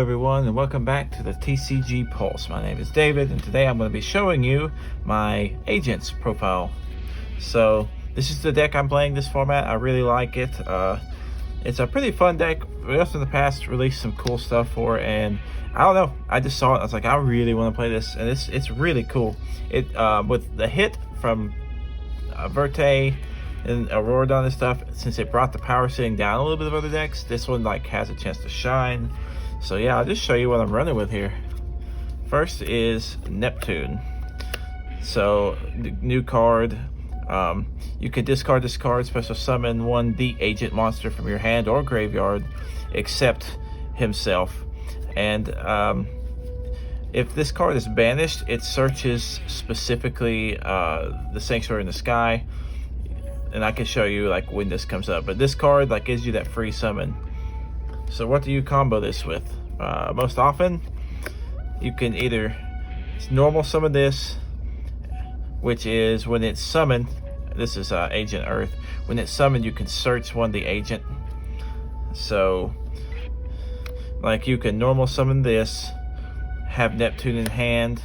everyone, and welcome back to the TCG Pulse. My name is David, and today I'm going to be showing you my agent's profile. So this is the deck I'm playing this format. I really like it. It's a pretty fun deck. We also in the past released some cool stuff for it, and I don't know, I just saw it. I was like, I really want to play this, and it's really cool. It with the hit from Verte and Auroradon and stuff, since it brought the power sitting down a little bit of other decks, this one like has a chance to shine. So yeah, I'll just show you what I'm running with here. First is Neptune. So new card. You can discard this card, special summon one the agent monster from your hand or graveyard except himself. And if this card is banished, it searches specifically the Sanctuary in the Sky. And I can show you like when this comes up, but this card like gives you that free summon. So what do you combo this with? Most often you can either normal summon this, which is when it's summoned. This is Agent Earth. When it's summoned, you can search one the agent. So like you can normal summon this, have Neptune in hand,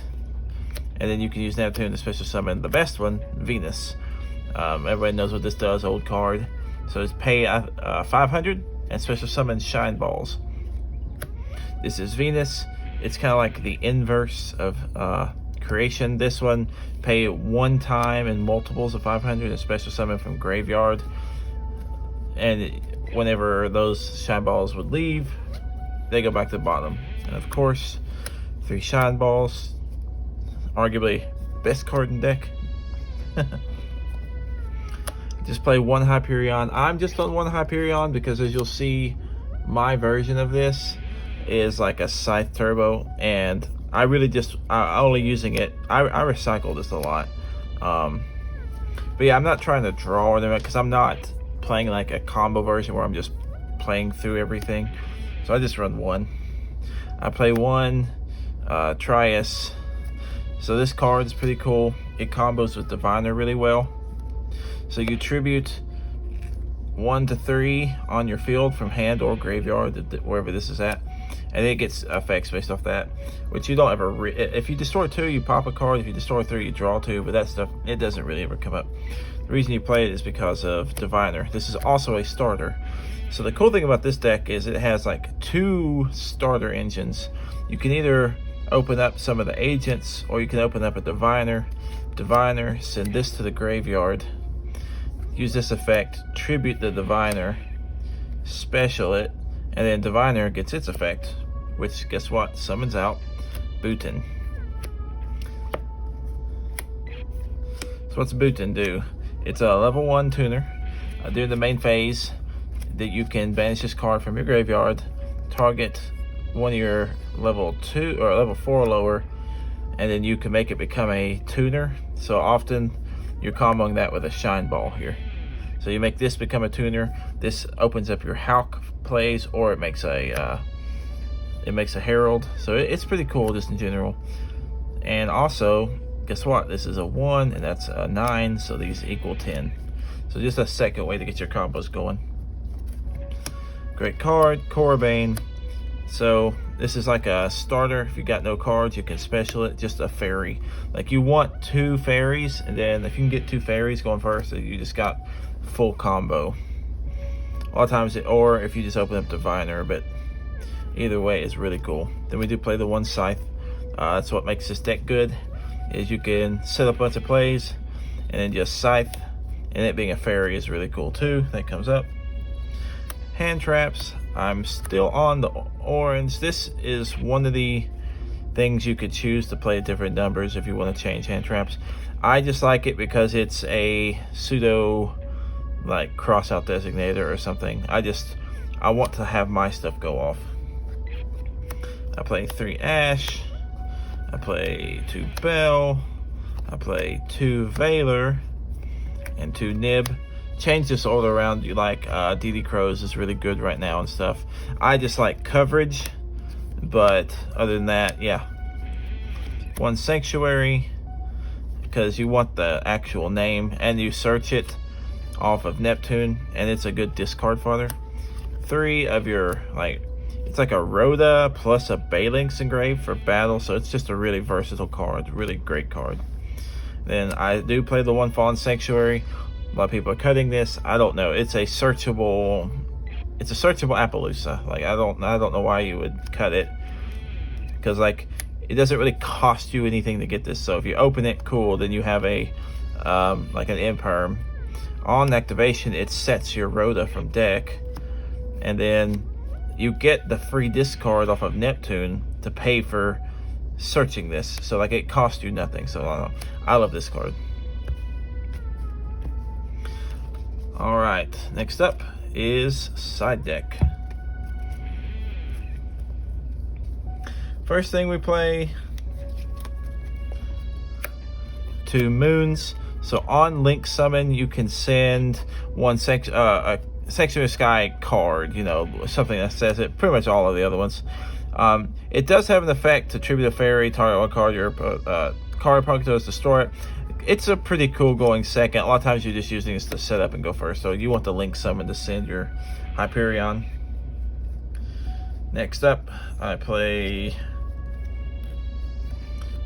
and then you can use Neptune to special summon the best one, Venus. Everybody knows what this does, old card. So it's pay 500 and special summon Shine Balls. This is Venus. It's kind of like the inverse of Creation. This one, pay one time in multiples of 500 and special summon from graveyard. And whenever those Shine Balls would leave, they go back to the bottom. And of course, 3 Shine Balls. Arguably best card in deck. Just play one Hyperion. I'm just on one Hyperion because, as you'll see, my version of this is like a Scythe Turbo, and I really just only using it. I recycle this a lot. But yeah, I'm not trying to draw or anything because I'm not playing like a combo version where I'm just playing through everything. So I just run one. I play one Trias. So this card is pretty cool. It combos with Diviner really well. So you tribute 1 to 3 on your field from hand or graveyard, wherever this is at, and it gets effects based off that, which you don't ever if you destroy 2, you pop a card. If you destroy 3, you draw 2, but that stuff, it doesn't really ever come up. The reason you play it is because of Diviner. This is also a starter. So the cool thing about this deck is it has like 2 starter engines. You can either open up some of the agents, or you can open up a Diviner, send this to the graveyard, use this effect, tribute the Diviner, special it, and then Diviner gets its effect, which, guess what, summons out Bhutan. So what's Bhutan do? It's a level 1 tuner. During the main phase, that you can banish this card from your graveyard, target one of your level 2 or level 4 or lower, and then you can make it become a tuner. So often you're comboing that with a Shine Ball here. So you make this become a tuner. This opens up your Hulk plays, or it makes a Herald. So it's pretty cool just in general. And also, guess what? This is a 1 and that's a 9, so these equal 10. So just a second way to get your combos going. Great card, Korribane. So this is like a starter. If you got no cards, you can special it, just a fairy. Like you want 2 fairies, and then if you can get 2 fairies going first, you just got full combo. A lot of times, or if you just open up Diviner, but either way is really cool. Then we do play the 1 Scythe. That's what makes this deck good, is you can set up a bunch of plays and then just Scythe, and it being a fairy is really cool too. That comes up. Hand traps. I'm still on the orange. This is one of the things you could choose to play different numbers if you want to change hand traps. I just like it because it's a pseudo like cross out designator or something. I want to have my stuff go off. I play 3 Ash. I play 2 Bell. I play 2 Valor and 2 Nib. Change this order around. You like DD Crows is really good right now and stuff. I just like coverage, but other than that, yeah. 1 Sanctuary, because you want the actual name, and you search it off of Neptune, and it's a good discard fodder. 3 of your like It's like a Rhoda plus a Balinx engraved for battle, so it's just a really versatile card, really great card. Then I do play the One Fallen Sanctuary. A lot of people are cutting this. I don't know. It's a searchable Appaloosa. Like I don't know why you would cut it, because like it doesn't really cost you anything to get this. So if you open it, cool. Then you have a like an imperm. On activation, it sets your Rhoda from deck, and then you get the free discard off of Neptune to pay for searching this. So like it costs you nothing. So I love this card. All right, next up is side deck. First thing we play, 2 moons. So on Link Summon, you can send a Section of Sky card, you know, something that says it. Pretty much all of the other ones. It does have an effect to tribute a fairy, target one card your card opponent does, destroy it. It's a pretty cool going second. A lot of times you're just using this to set up and go first. So you want the Link Summon to send your Hyperion. Next up, I play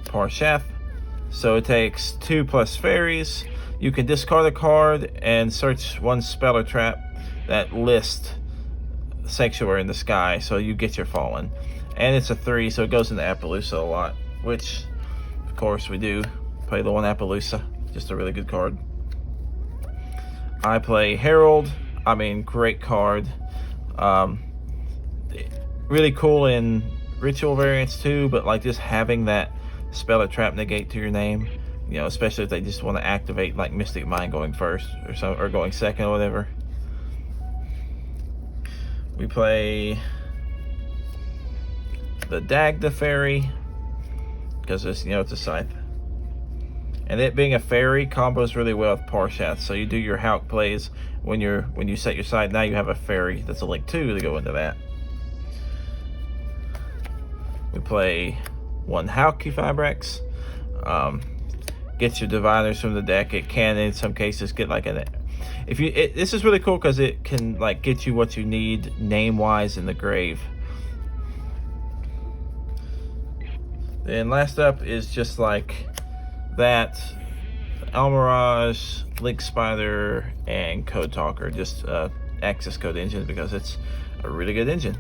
Parshath. So it takes 2 plus fairies. You can discard a card and search 1 spell or trap that lists Sanctuary in the Sky. So you get your Fallen. And it's a 3, so it goes into Appaloosa a lot, which of course we do. Play the one Appaloosa, just a really good card. I play Herald. I mean, great card. Really cool in ritual variants too, but like just having that spell or trap negate to your name, you know, especially if they just want to activate like Mystic Mind going first or going second or whatever. We play the Dagda Fairy because it's, you know, it's a scythe. And it being a fairy combos really well with Parshath. So you do your Hawk plays when you set your side. Now you have a fairy that's a Link 2 to go into that. We play 1 Hawky Fibrex. Gets your diviners from the deck. It can in some cases get like this is really cool because it can like get you what you need name wise in the grave. Then last up is just like that Almirage, Link Spider, and Code Talker, just access code engine because it's a really good engine.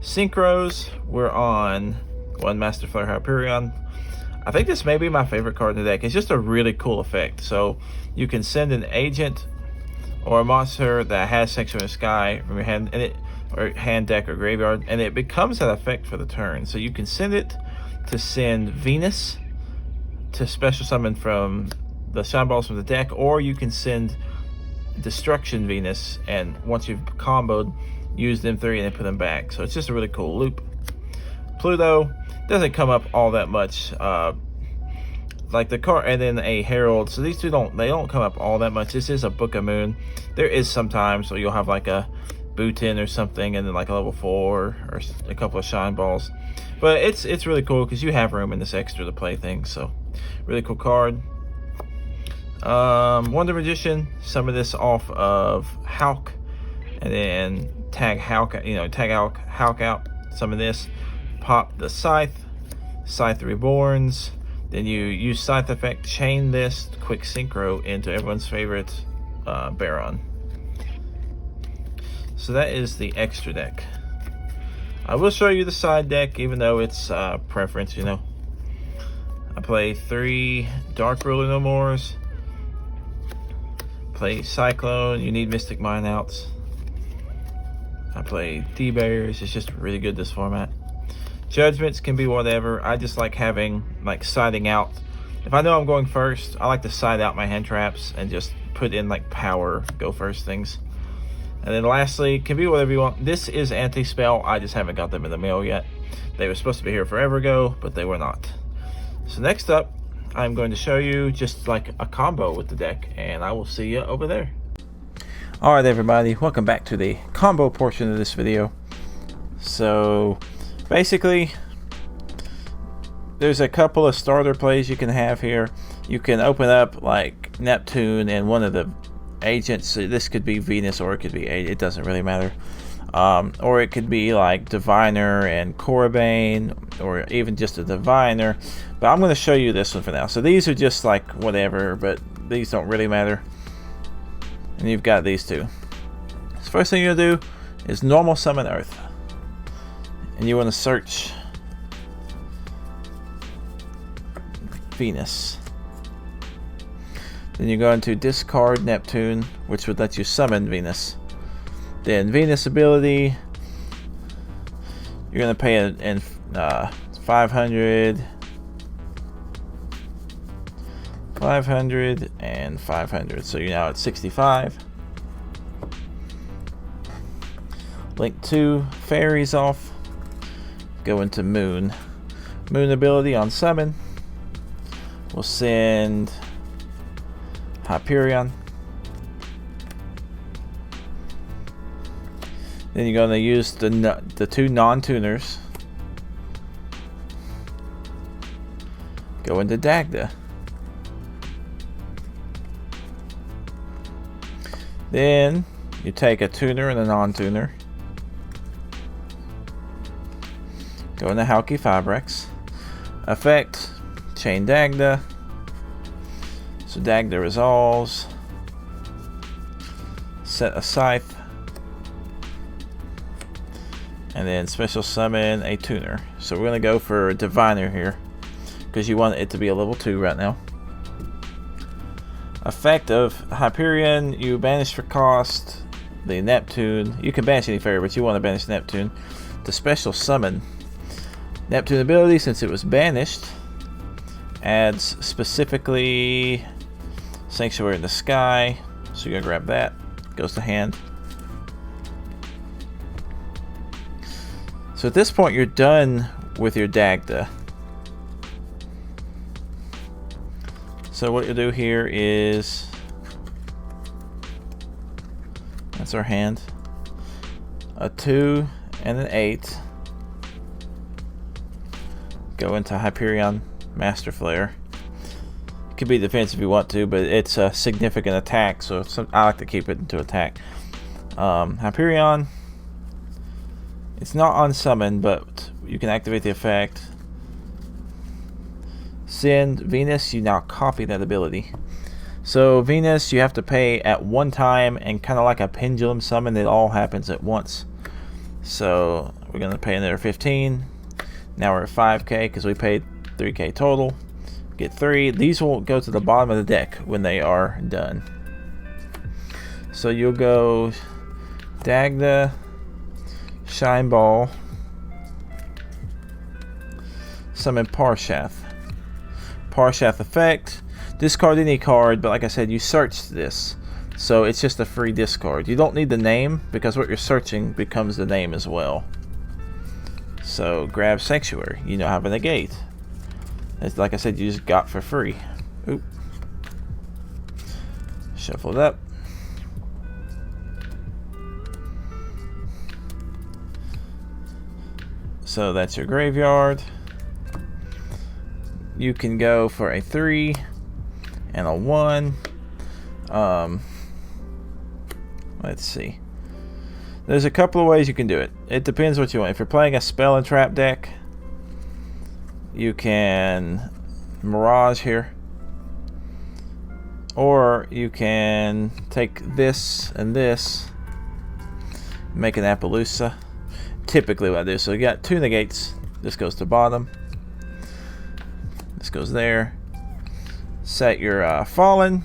Synchros, we're on 1 Master Flare Hyperion. I think this may be my favorite card in the deck. It's just a really cool effect. So you can send an agent or a monster that has Sanctuary in the Sky from your hand, or hand, deck, or graveyard, and it becomes that effect for the turn. So you can send it to send Venus to special summon from the Shine Balls from the deck, or you can send Destruction Venus, and once you've comboed, use them 3 and then put them back. So it's just a really cool loop. Pluto doesn't come up all that much, like the card, and then a Herald. So these two don't come up all that much. This is a Book of Moon. There is sometimes so you'll have like a Bootin or something, and then like a level 4 or a couple of Shine Balls. But it's really cool because you have room in this extra to play things. So really cool card. Wonder Magician. Some of this off of Hawk, and then tag Hawk. You know, tag Hawk out. Some of this. Pop the Scythe Reborns. Then you use Scythe effect. Chain this quick synchro into everyone's favorite Baron. So that is the extra deck. I will show you the side deck, even though it's preference, you know. I play 3 Dark Ruler No Mores. Play Cyclone. You need Mystic Mine outs. I play D-Barriers. It's just really good, this format. Judgments can be whatever. I just like having, like, siding out. If I know I'm going first, I like to side out my hand traps and just put in, like, power go first things. And then lastly, can be whatever you want. This is anti-spell. I just haven't got them in the mail yet. They were supposed to be here forever ago, but they were not. So next up, I'm going to show you just like a combo with the deck, and I will see you over there. All right, everybody, welcome back to the combo portion of this video. So basically, there's a couple of starter plays you can have here. You can open up like Neptune and one of the agents. This could be Venus or it could be it doesn't really matter. Or it could be like Diviner and Korribane, or even just a Diviner. But I'm going to show you this one for now. So these are just like whatever, but these don't really matter. And you've got these two. So first thing you're going to do is normal summon Earth. And you want to search Venus. Then you're going to discard Neptune, which would let you summon Venus. Then Venus ability, you're going to pay in 500, 500, and 500. So you're now at 65. Link 2 fairies off. Go into Moon. Moon ability on summon. We'll send Hyperion. Then you're going to use the two non-tuners. Go into Dagda. Then you take a tuner and a non-tuner. Go into Halki Fibrex. Effect, chain Dagda. So Dagda resolves. Set a Scythe. And then special summon a tuner. So we're going to go for a Diviner here, because you want it to be a level 2 right now. Effect of Hyperion, you banish for cost the Neptune. You can banish any fairy, but you want to banish Neptune. To special summon Neptune ability, since it was banished, adds specifically Sanctuary in the Sky. So you're going to grab that. Goes to hand. So at this point, you're done with your Dagda. So what you'll do here is, that's our hand, a 2 and an 8. Go into Hyperion Master Flare. It could be defense if you want to, but it's a significant attack, so I like to keep it into attack. Hyperion. It's not on summon, but you can activate the effect. Send Venus, you now copy that ability. So Venus, you have to pay at one time, and kind of like a pendulum summon, it all happens at once. So we're going to pay another 15. Now we're at 5k because we paid 3k total. Get 3. These will go to the bottom of the deck when they are done. So you'll go Dagda, Shine Ball, summon Parshath. Parshath effect, discard any card, but like I said, you searched this, so it's just a free discard. You don't need the name, because what you're searching becomes the name as well. So grab Sanctuary, you now have a negate. It's like I said, you just got for free. Oop. Shuffle it up. So that's your graveyard. You can go for a 3 and a 1. Let's see. There's a couple of ways you can do it. It depends what you want. If you're playing a spell and trap deck, you can Mirage here. Or you can take this and this, make an Appaloosa. Typically what I do. So you got 2 negates. This goes to bottom. This goes there. Set your Fallen.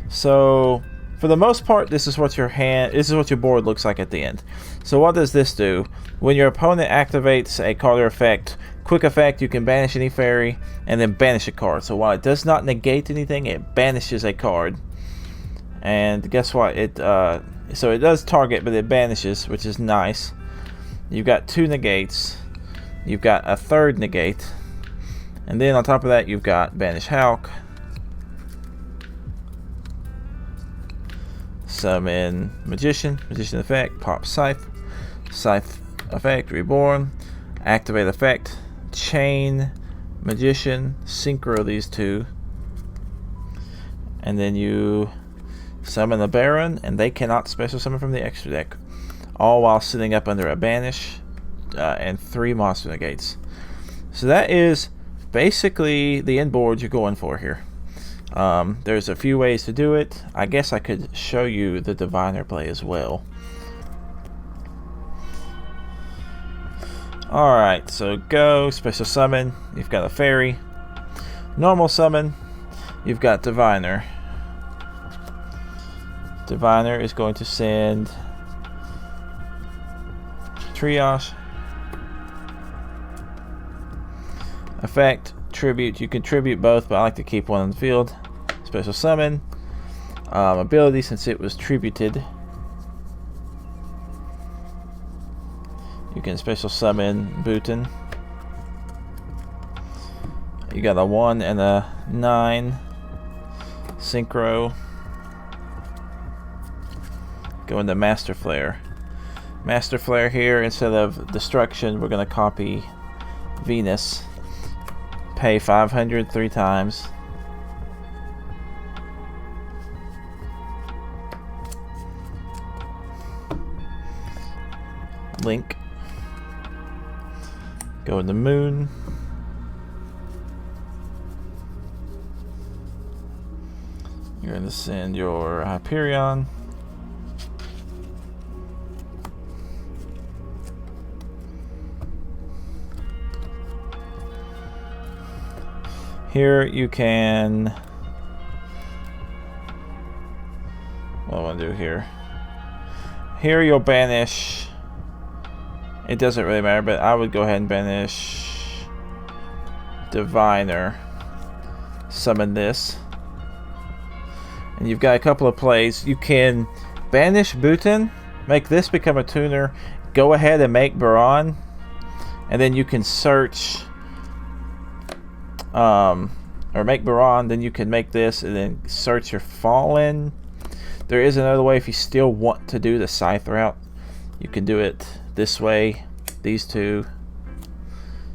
So for the most part, this is what your board looks like at the end. So what does this do? When your opponent activates a card or effect, quick effect, you can banish any fairy and then banish a card. So while it does not negate anything, it banishes a card. And guess what? So it does target, but it banishes, which is nice. You've got 2 negates. You've got a 3rd negate. And then on top of that, you've got Banish Hulk. Summon Magician. Magician effect. Pop Scythe. Scythe effect. Reborn. Activate effect. Chain Magician. Synchro these 2. And then you summon the Baron, and they cannot special summon from the extra deck. all while sitting up under a banish and 3 monster negates. So that is basically the end board you're going for here. There's a few ways to do it. I guess I could show you the diviner play as well. Alright, so go, special summon, you've got a fairy. Normal summon, you've got diviner. Diviner is going to send triage. Effect, tribute, you can tribute both, but I like to keep one on the field. Special summon. Ability, since it was tributed, you can special summon Bhutan. You got a 1 and a 9 synchro. Go into Master Flare. Master Flare here, instead of destruction, we're going to copy Venus. Pay 500 3 times. Link. Go into Moon. You're going to send your Hyperion. Here you can, what do I want to do here? Here you'll banish, it doesn't really matter, but I would go ahead and banish Diviner, summon this, and you've got a couple of plays. You can banish Bhutan, make this become a tuner, go ahead and make Baron, and then you can search or make Baron, then you can make this and then search your Fallen. There is another way if you still want to do the Scythe route. You can do it this way, these two.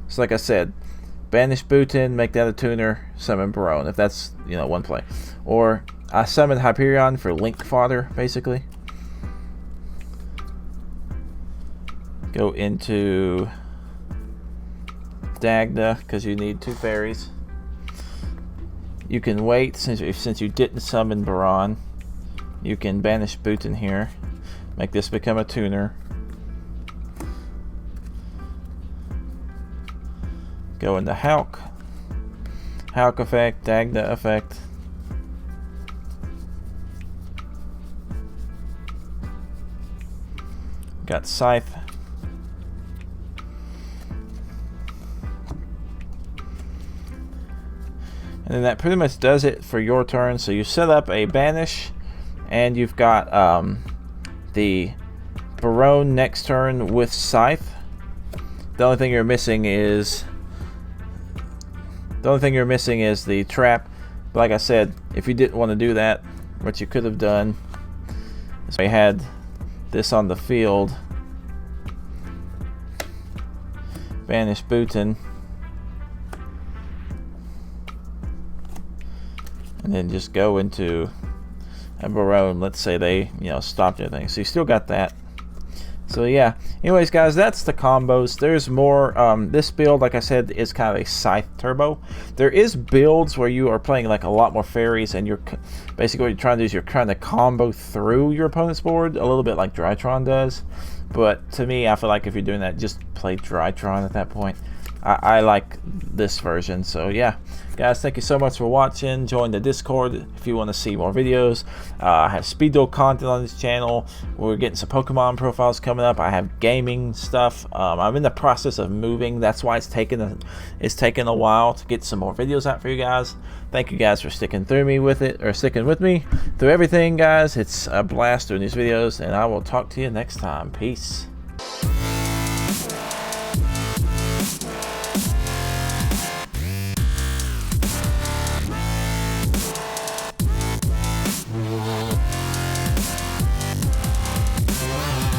So like I said, banish Bhutan, make that a tuner, summon Baron, if that's, you know, one play. Or I summon Hyperion for link fodder, basically. Go into Dagda, because you need 2 fairies. You can wait, since you didn't summon Baron, you can banish Bhutan here, make this become a tuner. Go into Hulk effect, Dagda effect. Got Scythe. And then that pretty much does it for your turn. So you set up a banish, and you've got the Baron next turn with Scythe. The only thing you're missing is the trap. But like I said, if you didn't want to do that, what you could have done is we had this on the field, banish Bhutan, and then just go into a Baron. Let's say they, you know, stopped everything. So you still got that. So yeah. Anyways, guys, that's the combos. There's more. This build, like I said, is kind of a Scythe turbo. There is builds where you are playing like a lot more fairies, and you're basically what you're trying to do is you're trying to combo through your opponent's board a little bit like Drytron does. But to me, I feel like if you're doing that, just play Drytron at that point. I like this version. So yeah, guys, thank you so much for watching. Join the Discord if you want to see more videos. I have speed duel content on this channel. We're getting some Pokemon profiles coming up. I have gaming stuff. I'm in the process of moving. That's why it's taken a while to get some more videos out for you guys. Thank you guys for sticking with me through everything, guys. It's a blast doing these videos, and I will talk to you next time. Peace.